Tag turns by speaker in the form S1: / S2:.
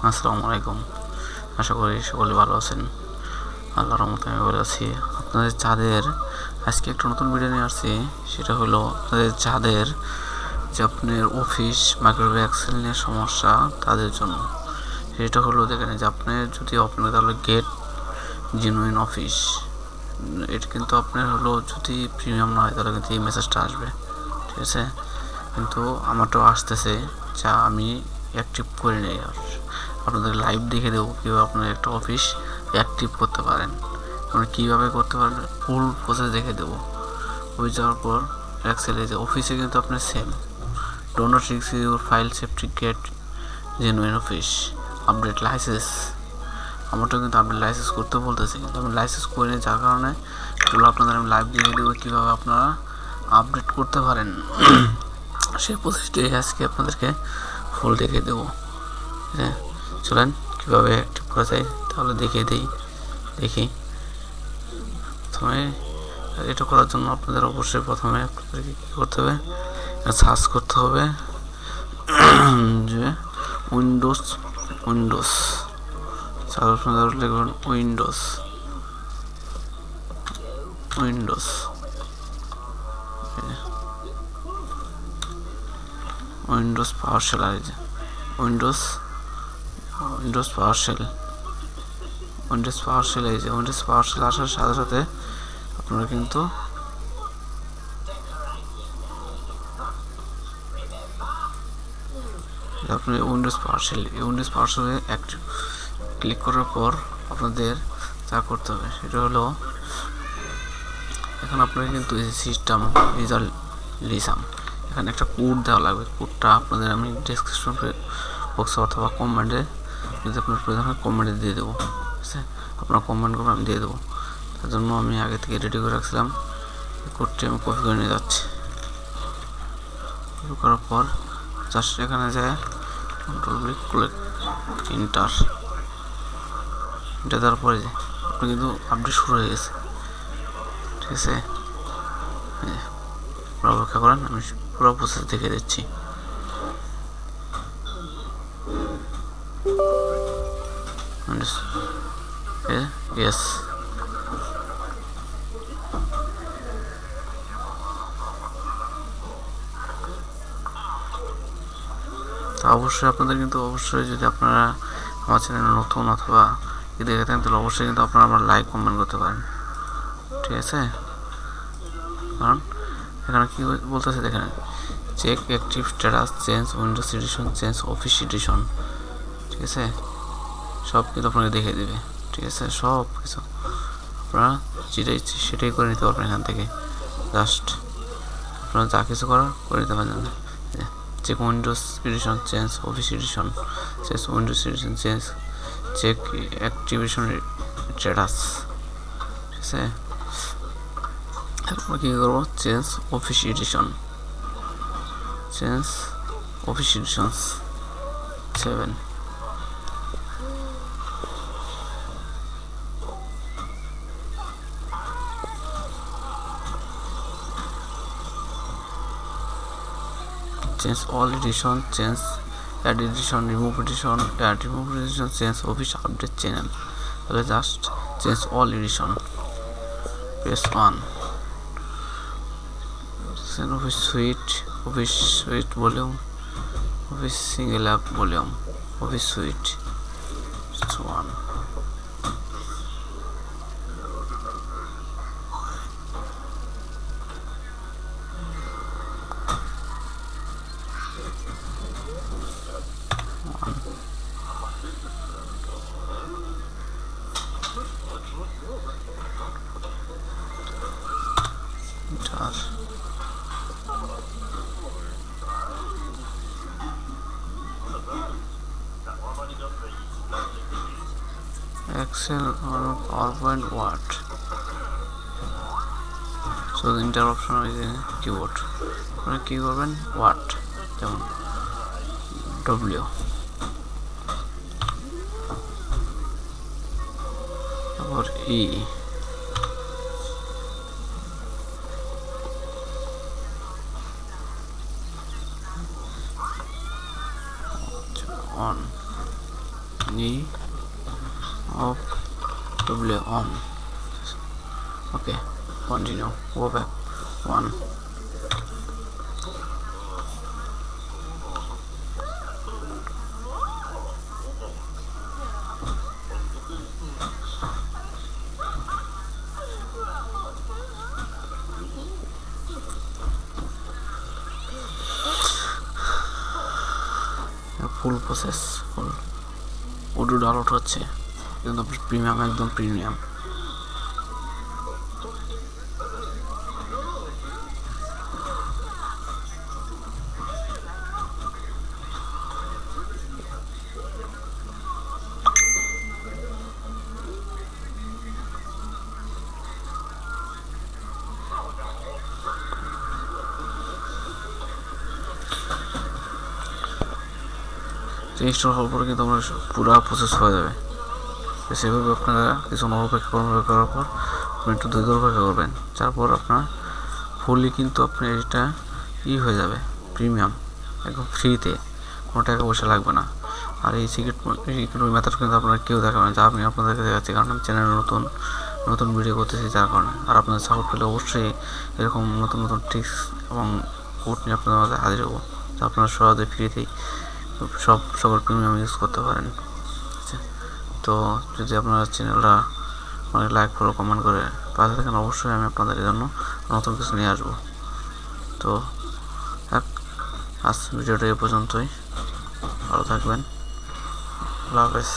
S1: আসসালামু আলাইকুম। আশা করি সকলে ভালো আছেন। আল্লাহর রহমতে আমি ভালো আছি। আপনাদের যাদের আজকে একটা নতুন ভিডিও নিয়ে আসছি, সেটা হলো আপনাদের যাদের যে আপনার অফিস মাইক্রোসফট এক্সেল নিয়ে সমস্যা তাদের জন্য। সেটা হলো দেখেন যে আপনি যদি আপনার তাহলে গেট জেনুইন অফিস, এটা কিন্তু আপনার হলো যদি প্রিমিয়াম না হয় তাহলে কিন্তু এই মেসেজটা আসবে, ঠিক আছে। কিন্তু আমারটাও আসতেছে, যা আমি অ্যাক্টিভ করে নিই। আর আপনাদের লাইভ দেখে দেবো কীভাবে আপনার একটা অফিস অ্যাক্টিভ করতে পারেন, মানে কীভাবে করতে পারেন ফুল প্রসেস দেখে দেবো। অফিস যাওয়ার পর এক্সেলে যে অফিসে কিন্তু আপনার same do not risk your file safety get genuine office update license. আমারটা কিন্তু আপডেট লাইসেন্স করতে বলতেছি, কিন্তু আমি লাইসেন্স করে নিই, যার কারণে এগুলো আপনাদের আমি লাইভ দেখে দেবো কীভাবে আপনারা আপডেট করতে পারেন। সেই প্রসেসটাই আজকে আপনাদেরকে ফুল দেখে দেবো। হ্যাঁ, চলেন কীভাবে অ্যাক্টিভ করা যায় তাহলে দেখিয়ে দিই। দেখি, প্রথমে এটা করার জন্য আপনাদের অবশ্যই প্রথমে আপনাদেরকে কী করতে হবে, সার্চ করতে হবে যে উইন্ডোজ আপনাদের লিখবেন উইন্ডোজ পাওয়ারশেল। আর উইন্ডোজ পাওয়ারশেল এই যে উইন্ডোজ পাওয়ারশেল আসার সাথে সাথে আপনারা কিন্তু আপনি উইন্ডোজ পাওয়ারশেলে অ্যাক্টিভ ক্লিক করার পর আপনাদের যা করতে হবে সেটা হলো, এখন আপনারা কিন্তু সিস্টেম রেজাল্ট লিসাম, এখানে একটা কোড দেওয়া লাগবে। কোডটা আপনাদের আমি ডেসক্রিপশন বক্সে অথবা কমেন্টে, যদি আপনার প্রয়োজন হয় কমেন্টে দিয়ে দেবো, ঠিক আছে। আপনার কমেন্ট করে আমি দিয়ে দেবো। তার জন্য আমি আগে থেকে রেডি করে রাখছিলাম। এই কোডটি আমি কপি করে নিয়ে যাচ্ছি। কপি করার পর জাস্ট এখানে যায় কন্ট্রোল এন্টার দেওয়ার পরে আপনি কিন্তু আপডেট শুরু হয়ে গেছে, ঠিক আছে। অপেক্ষা করেন, আমি পুরো প্রসেস দেখে দিচ্ছি। ইয়েস, তা অবশ্যই আপনাদের কিন্তু অবশ্যই যদি আপনারা আমার চ্যানেলে নতুন অথবা দেখে থাকেন তাহলে অবশ্যই কিন্তু আপনারা আমার লাইক কমেন্ট করতে পারেন, ঠিক আছে। কারণ এখানে কী বলতেছে দেখেন, check active status, change Windows edition, change office edition, ঠিক আছে। সব কিন্তু আপনাকে দেখে দেবে, ঠিক আছে। সব কিছু আপনারা যেটা ইচ্ছে সেটাই করে নিতে পারবেন এখান থেকে। জাস্ট আপনারা যা কিছু করার করে নিতে পারেন। Check Windows edition, change office edition, change Windows edition, check activation status, ঠিক আছে। এরপর কী করবো, change office edition 7, change all edition, change add edition, remove edition, change office update channel, তাহলে just change all edition, press 1, office suite volume, office single app volume, office suite 1, Excel or PowerPoint Word. So the enter option is in keyboard. আপনারা কী করবেন, word যেমন W, তারপর E, on, knee of W on. Okay, continue. Go back. 1. Full process full audio download হচ্ছে একদম premium, একদম premium. Install হওয়ার পরে কিন্তু আমরা পুরো প্রসেস হয়ে যাবে। সেভাবে আপনারা কিছু অপেক্ষা করার পর আপনি একটু ধৈর্য অপেক্ষা করবেন, তারপর আপনার ফুললি কিন্তু আপনি এটা হয়ে যাবে প্রিমিয়াম, একদম ফ্রিতে, কোনো টাকা পয়সা লাগবে না। আর এই সিক্রেট মেথড কিন্তু আপনারা কেউ দেখাবেন, যা আমি আপনাদেরকে দেখাচ্ছি, কারণ আমি চ্যানেলে নতুন ভিডিও করতেছি যার কারণে। আর আপনাদের সাপোর্ট পেলে অবশ্যই এরকম নতুন ট্রিক্স এবং কোড নিয়ে আপনাদের মাঝে হাজির হবো, যা আপনারা সহজে ফ্রিতেই সকল প্রিমিয়াম ইউজ করতে পারেন। তো যদি আপনারা চ্যানেলটা অনেক লাইক ফলো কমেন্ট করে পাশে থাকেন, অবশ্যই আমি আপনাদের জন্য নতুন কিছু নিয়ে আসবো। তো আজ ভিডিওটা এ পর্যন্তই, ভালো থাকবেন, আল্লাহ হাফেজ।